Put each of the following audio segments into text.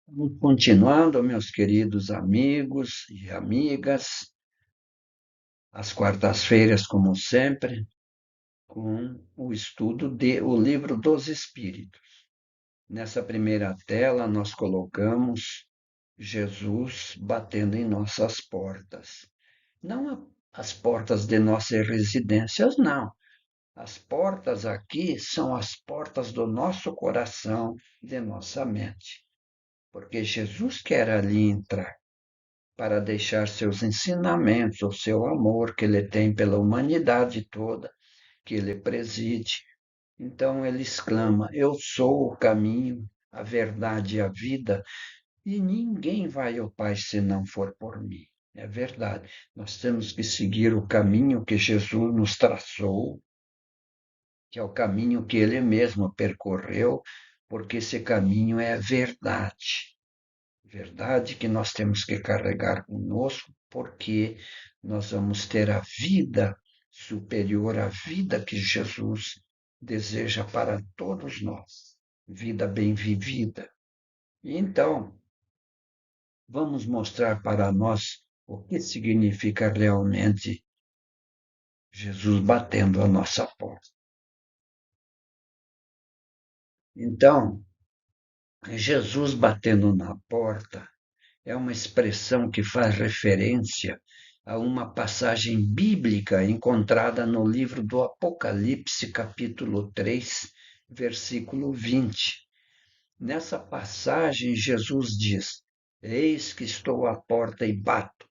Vamos continuando, meus queridos amigos e amigas, às quartas-feiras, como sempre, com o estudo do Livro dos Espíritos. Nessa primeira tela, nós colocamos Jesus batendo em nossas portas. Não as portas de nossas residências, não. As portas aqui são as portas do nosso coração, de nossa mente. Porque Jesus quer ali entrar para deixar seus ensinamentos, o seu amor que ele tem pela humanidade toda, que ele preside. Então ele exclama: Eu sou o caminho, a verdade e a vida, e ninguém vai ao Pai se não for por mim. É verdade. Nós temos que seguir o caminho que Jesus nos traçou, que é o caminho que ele mesmo percorreu, porque esse caminho é a verdade. Verdade que nós temos que carregar conosco, porque nós vamos ter a vida superior à vida que Jesus deseja para todos nós, vida bem vivida. Então, vamos mostrar para nós o que significa realmente Jesus batendo a nossa porta. Então, Jesus batendo na porta é uma expressão que faz referência a uma passagem bíblica encontrada no livro do Apocalipse, capítulo 3, versículo 20. Nessa passagem, Jesus diz: Eis que estou à porta e bato.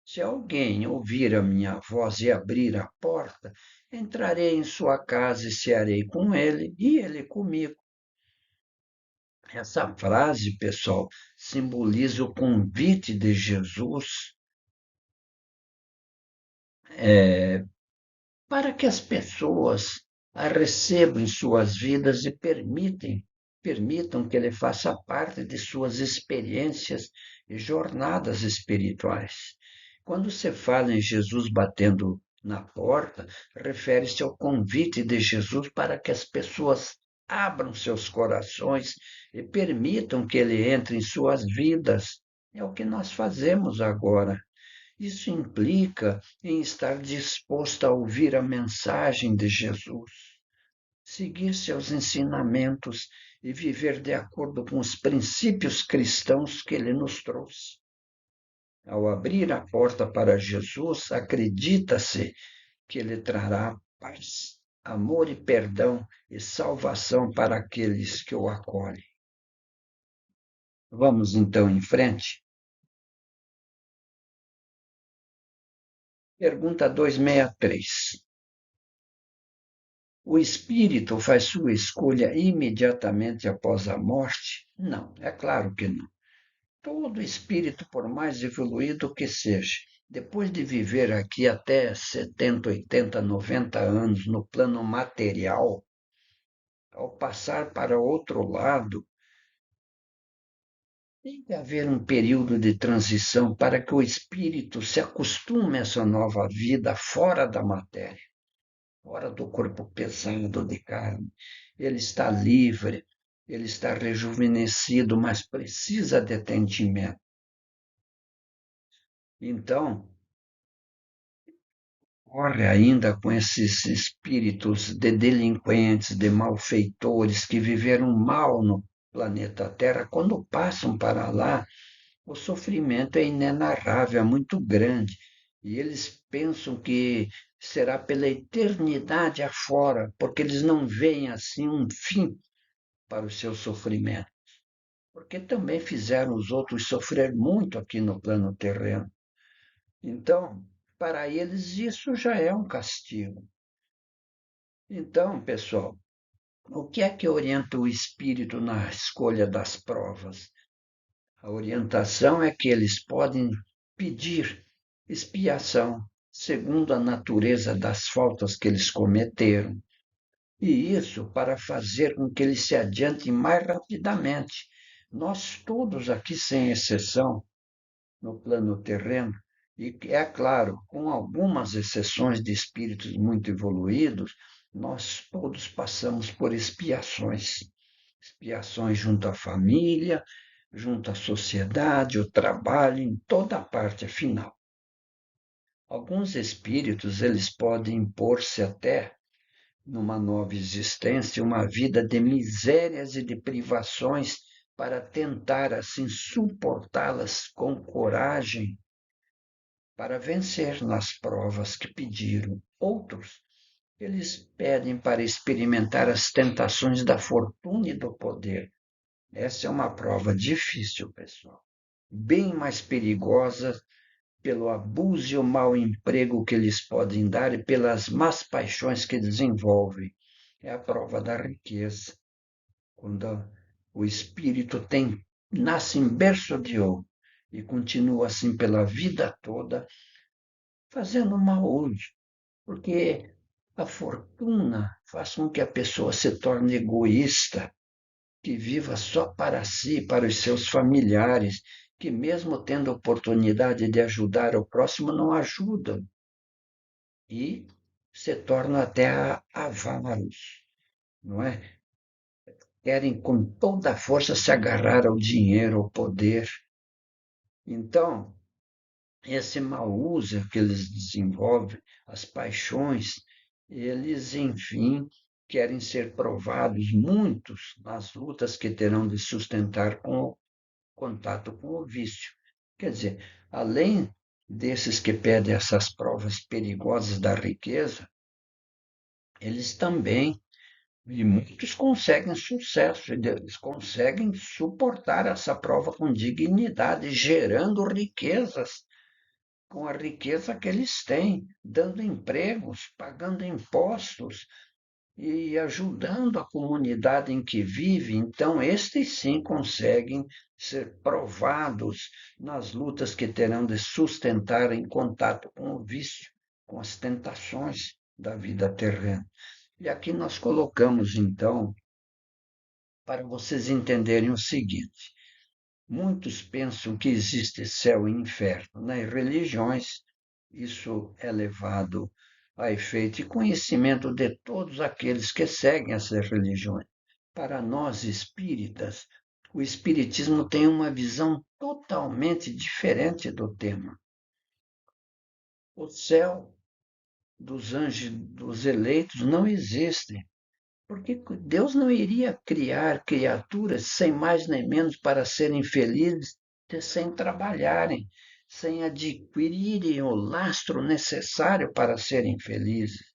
Se alguém ouvir a minha voz e abrir a porta, entrarei em sua casa e cearei com ele e ele comigo. Essa frase, pessoal, simboliza o convite de Jesus para que as pessoas a recebam em suas vidas e permitam que ele faça parte de suas experiências e jornadas espirituais. Quando se fala em Jesus batendo na porta, refere-se ao convite de Jesus para que as pessoas abram seus corações e permitam que ele entre em suas vidas. É o que nós fazemos agora. Isso implica em estar disposto a ouvir a mensagem de Jesus, seguir seus ensinamentos e viver de acordo com os princípios cristãos que ele nos trouxe. Ao abrir a porta para Jesus, acredita-se que ele trará paz, amor e perdão e salvação para aqueles que o acolhem. Vamos então em frente. Pergunta 263. O espírito faz sua escolha imediatamente após a morte? Não, é claro que não. Todo espírito, por mais evoluído que seja, depois de viver aqui até 70, 80, 90 anos no plano material, ao passar para outro lado, tem que haver um período de transição para que o espírito se acostume a essa nova vida fora da matéria, fora do corpo pesado de carne. Ele está livre, ele está rejuvenescido, mas precisa de atendimento. Então, corre ainda com esses espíritos de delinquentes, de malfeitores que viveram mal no planeta Terra, quando passam para lá, o sofrimento é inenarrável, é muito grande. E eles pensam que será pela eternidade afora, porque eles não veem assim um fim para o seu sofrimento. Porque também fizeram os outros sofrer muito aqui no plano terreno. Então, para eles, isso já é um castigo. Então, pessoal, o que é que orienta o espírito na escolha das provas? A orientação é que eles podem pedir expiação, segundo a natureza das faltas que eles cometeram, e isso para fazer com que eles se adiantem mais rapidamente. Nós todos aqui, sem exceção, no plano terreno, e é claro, com algumas exceções de espíritos muito evoluídos, nós todos passamos por expiações. Expiações junto à família, junto à sociedade, ao trabalho, em toda a parte final. Alguns espíritos, eles podem impor-se até numa nova existência, uma vida de misérias e de privações para tentar assim suportá-las com coragem para vencer nas provas que pediram. Outros, eles pedem para experimentar as tentações da fortuna e do poder. Essa é uma prova difícil, pessoal, bem mais perigosa pelo abuso e o mau emprego que eles podem dar e pelas más paixões que desenvolvem. É a prova da riqueza. Quando o espírito nasce em berço de ouro e continua assim pela vida toda, fazendo mal uso, porque a fortuna faz com que a pessoa se torne egoísta, que viva só para si, para os seus familiares, que mesmo tendo oportunidade de ajudar o próximo, não ajudam e se tornam até avaros, não é? Querem com toda a força se agarrar ao dinheiro, ao poder. Então, esse mau uso que eles desenvolvem, as paixões, eles, enfim, querem ser provados, muitos, nas lutas que terão de sustentar com o contato com o vício. Quer dizer, além desses que pedem essas provas perigosas da riqueza, eles também, e muitos conseguem sucesso, eles conseguem suportar essa prova com dignidade, gerando riquezas com a riqueza que eles têm, dando empregos, pagando impostos e ajudando a comunidade em que vive. Então, estes sim conseguem ser provados nas lutas que terão de sustentar em contato com o vício, com as tentações da vida terrena. E aqui nós colocamos, então, para vocês entenderem o seguinte: muitos pensam que existe céu e inferno. Nas religiões, isso é levado a efeito e conhecimento de todos aqueles que seguem essas religiões. Para nós espíritas, o espiritismo tem uma visão totalmente diferente do tema. O céu dos anjos, dos eleitos, não existe. Porque Deus não iria criar criaturas sem mais nem menos para serem felizes, sem trabalharem, sem adquirirem o lastro necessário para serem felizes.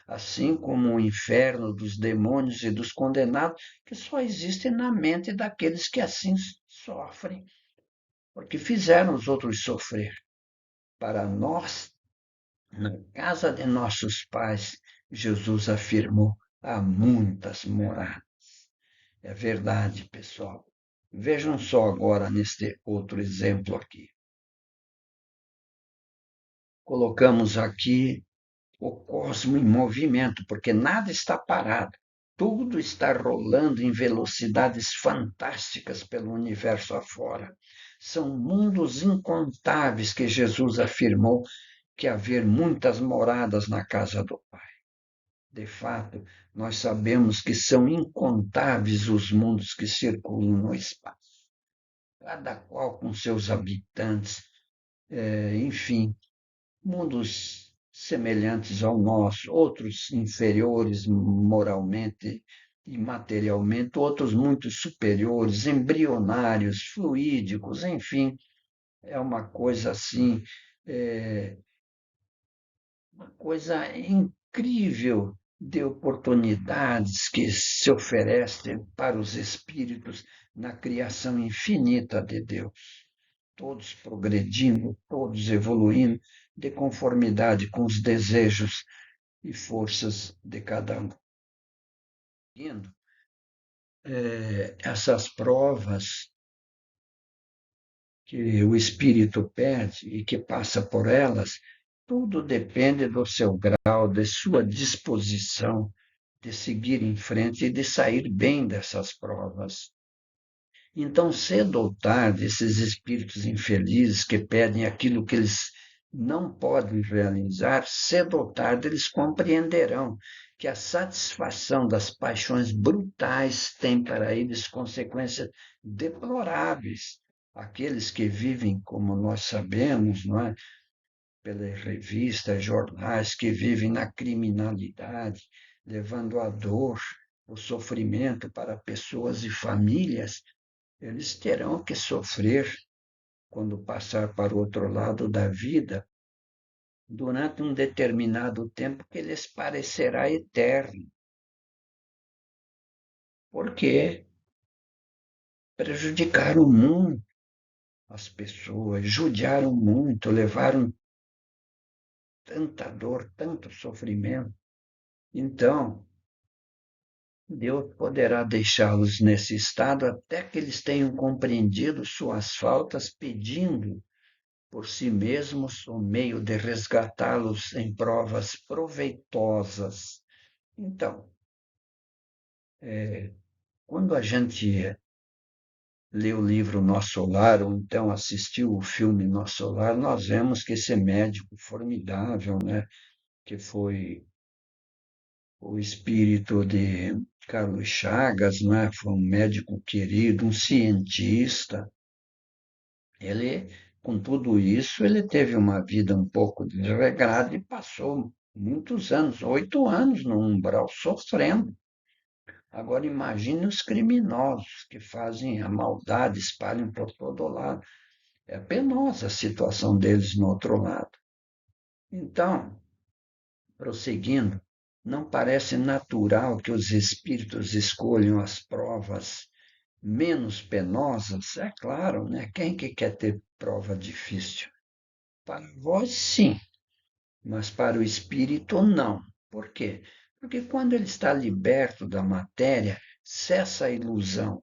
Assim como o inferno dos demônios e dos condenados, que só existe na mente daqueles que assim sofrem, porque fizeram os outros sofrer. Para nós, na casa de nossos pais, Jesus afirmou: há muitas moradas. É verdade, pessoal. Vejam só agora neste outro exemplo aqui. Colocamos aqui o cosmo em movimento, porque nada está parado. Tudo está rolando em velocidades fantásticas pelo universo afora. São mundos incontáveis que Jesus afirmou que haver muitas moradas na casa do Pai. De fato, nós sabemos que são incontáveis os mundos que circulam no espaço, cada qual com seus habitantes, enfim, mundos semelhantes ao nosso, outros inferiores moralmente e materialmente, outros muito superiores, embrionários, fluídicos, enfim, é uma coisa assim, uma coisa incrível de oportunidades que se oferecem para os espíritos na criação infinita de Deus. Todos progredindo, todos evoluindo, de conformidade com os desejos e forças de cada um. Essas provas que o espírito pede e que passa por elas, tudo depende do seu grau, de sua disposição de seguir em frente e de sair bem dessas provas. Então, cedo ou tarde, esses espíritos infelizes que pedem aquilo que eles não podem realizar, cedo ou tarde eles compreenderão que a satisfação das paixões brutais tem para eles consequências deploráveis. Aqueles que vivem, como nós sabemos, não é? Pelas revistas, jornais, que vivem na criminalidade, levando a dor, o sofrimento para pessoas e famílias, eles terão que sofrer quando passar para o outro lado da vida, durante um determinado tempo que lhes parecerá eterno, porque prejudicaram muito as pessoas, judiaram muito, levaram tanta dor, tanto sofrimento. Então, Deus poderá deixá-los nesse estado até que eles tenham compreendido suas faltas, pedindo por si mesmos o meio de resgatá-los em provas proveitosas. Então, quando a gente lê o livro Nosso Lar, ou então assistiu o filme Nosso Lar, nós vemos que esse médico formidável, né, que foi o espírito de Carlos Chagas, né, foi um médico querido, um cientista, ele, com tudo isso, ele teve uma vida um pouco desregrada e passou muitos anos, 8 anos no umbral, sofrendo. Agora imagine os criminosos que fazem a maldade, espalham por todo lado. É penosa a situação deles no outro lado. Então, prosseguindo, não parece natural que os espíritos escolham as provas menos penosas? É claro, né? Quem que quer ter prova difícil? Para vós, sim, mas para o espírito, não. Por quê? Porque quando ele está liberto da matéria, cessa a ilusão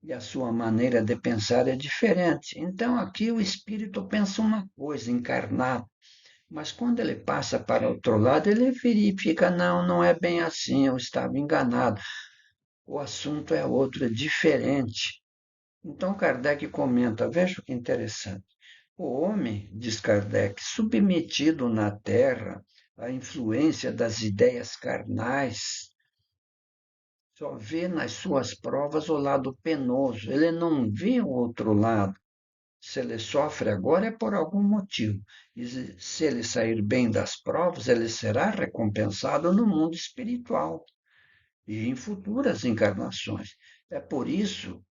e a sua maneira de pensar é diferente. Então, aqui o espírito pensa uma coisa, encarnado, mas quando ele passa para outro lado, ele verifica: não, não é bem assim, eu estava enganado. O assunto é outro, é diferente. Então, Kardec comenta: veja que interessante. O homem, diz Kardec, submetido na Terra à influência das ideias carnais, só vê nas suas provas o lado penoso, ele não vê o outro lado. Se ele sofre agora é por algum motivo. E se ele sair bem das provas, ele será recompensado no mundo espiritual e em futuras encarnações. É por isso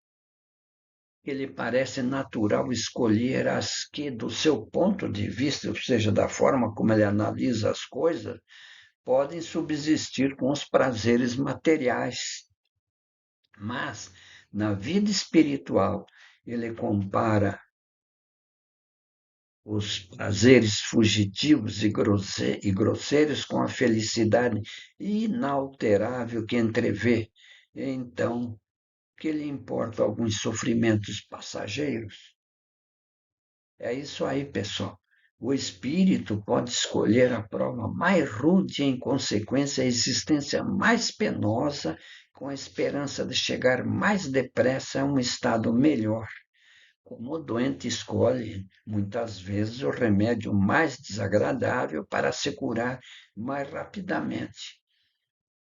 que lhe parece natural escolher as que, do seu ponto de vista, ou seja, da forma como ele analisa as coisas, podem subsistir com os prazeres materiais. Mas, na vida espiritual, ele compara os prazeres fugitivos e grosseiros com a felicidade inalterável que entrevê. Então, que lhe importa alguns sofrimentos passageiros? É isso aí, pessoal. O espírito pode escolher a prova mais rude e, em consequência, a existência mais penosa, com a esperança de chegar mais depressa a um estado melhor. Como o doente escolhe, muitas vezes, o remédio mais desagradável para se curar mais rapidamente.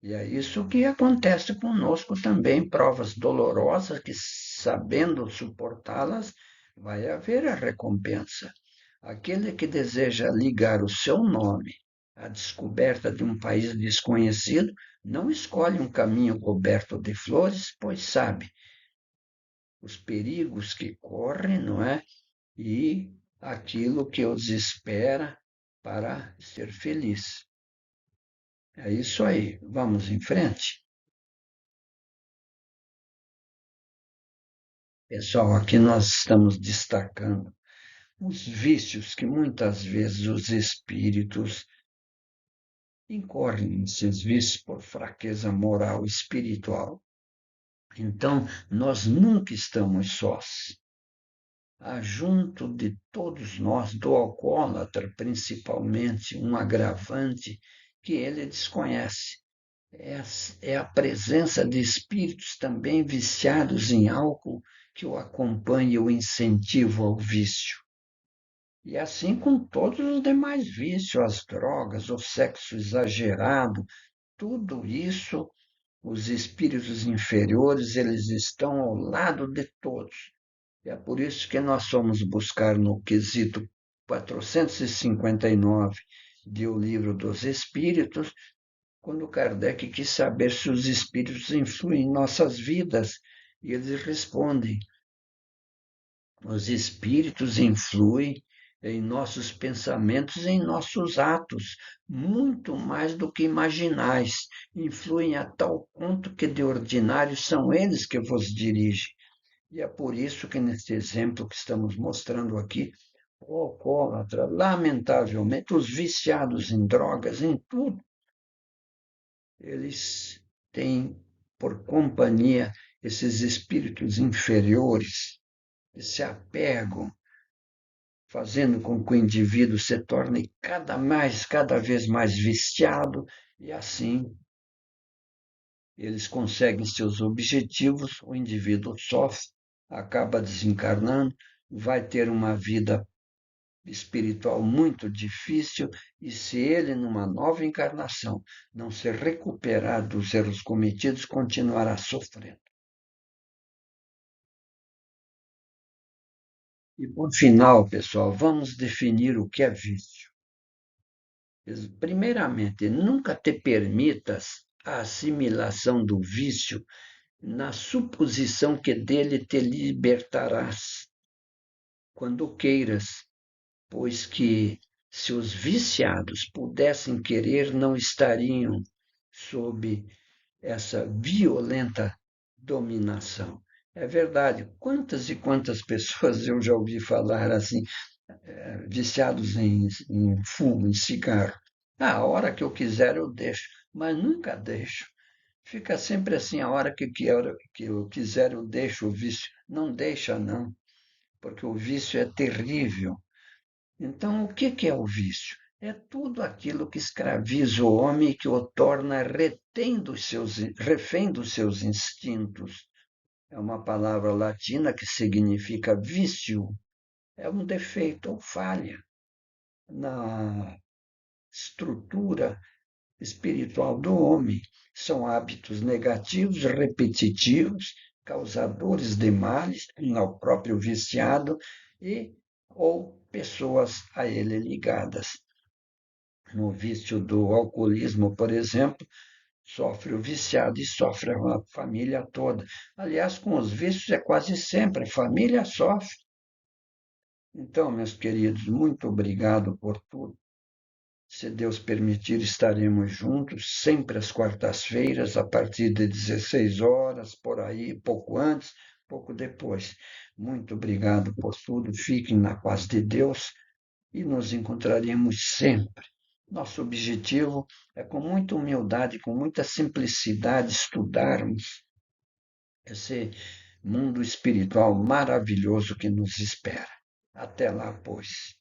E é isso que acontece conosco também, provas dolorosas que, sabendo suportá-las, vai haver a recompensa. Aquele que deseja ligar o seu nome à descoberta de um país desconhecido, não escolhe um caminho coberto de flores, pois sabe os perigos que corre, não é? E aquilo que os espera para ser feliz. É isso aí. Vamos em frente. Pessoal, aqui nós estamos destacando os vícios que muitas vezes os espíritos incorrem nesses vícios por fraqueza moral e espiritual. Então, nós nunca estamos sós. Há junto de todos nós, do alcoólatra principalmente, um agravante que ele desconhece. É a presença de espíritos também viciados em álcool que o acompanha e o incentiva ao vício. E assim com todos os demais vícios, as drogas, o sexo exagerado, tudo isso, os espíritos inferiores, eles estão ao lado de todos. E é por isso que nós fomos buscar no quesito 459 de O Livro dos Espíritos, quando Kardec quis saber se os espíritos influem em nossas vidas. E eles respondem: os espíritos influem em nossos pensamentos e em nossos atos, muito mais do que imaginais. Influem a tal ponto que, de ordinário, são eles que vos dirigem. E é por isso que, nesse exemplo que estamos mostrando aqui, o alcoólatra, lamentavelmente, os viciados em drogas, em tudo, eles têm por companhia esses espíritos inferiores que se apegam, fazendo com que o indivíduo se torne cada vez mais viciado, e assim eles conseguem seus objetivos, o indivíduo sofre, acaba desencarnando, vai ter uma vida espiritual muito difícil, e se ele, numa nova encarnação, não se recuperar dos erros cometidos, continuará sofrendo. E, por final, pessoal, vamos definir o que é vício. Primeiramente, nunca te permitas a assimilação do vício na suposição que dele te libertarás quando queiras, pois que, se os viciados pudessem querer, não estariam sob essa violenta dominação. É verdade, quantas e quantas pessoas eu já ouvi falar assim, viciados em fumo, em cigarro. A hora que eu quiser eu deixo, mas nunca deixo. Fica sempre assim, a hora que eu quiser eu deixo o vício. Não deixa, não, porque o vício é terrível. Então, o que é o vício? É tudo aquilo que escraviza o homem e que o torna refém dos seus instintos. É uma palavra latina que significa vício. É um defeito ou falha na estrutura espiritual do homem. São hábitos negativos, repetitivos, causadores de males ao próprio viciado e ou pessoas a ele ligadas. No vício do alcoolismo, por exemplo, sofre o viciado e sofre a família toda. Aliás, com os vícios é quase sempre a família sofre. Então, meus queridos, muito obrigado por tudo. Se Deus permitir, estaremos juntos, sempre às quartas-feiras, a partir de 16 horas, por aí, pouco antes, pouco depois. Muito obrigado por tudo, fiquem na paz de Deus e nos encontraremos sempre. Nosso objetivo é, com muita humildade, com muita simplicidade, estudarmos esse mundo espiritual maravilhoso que nos espera. Até lá, pois.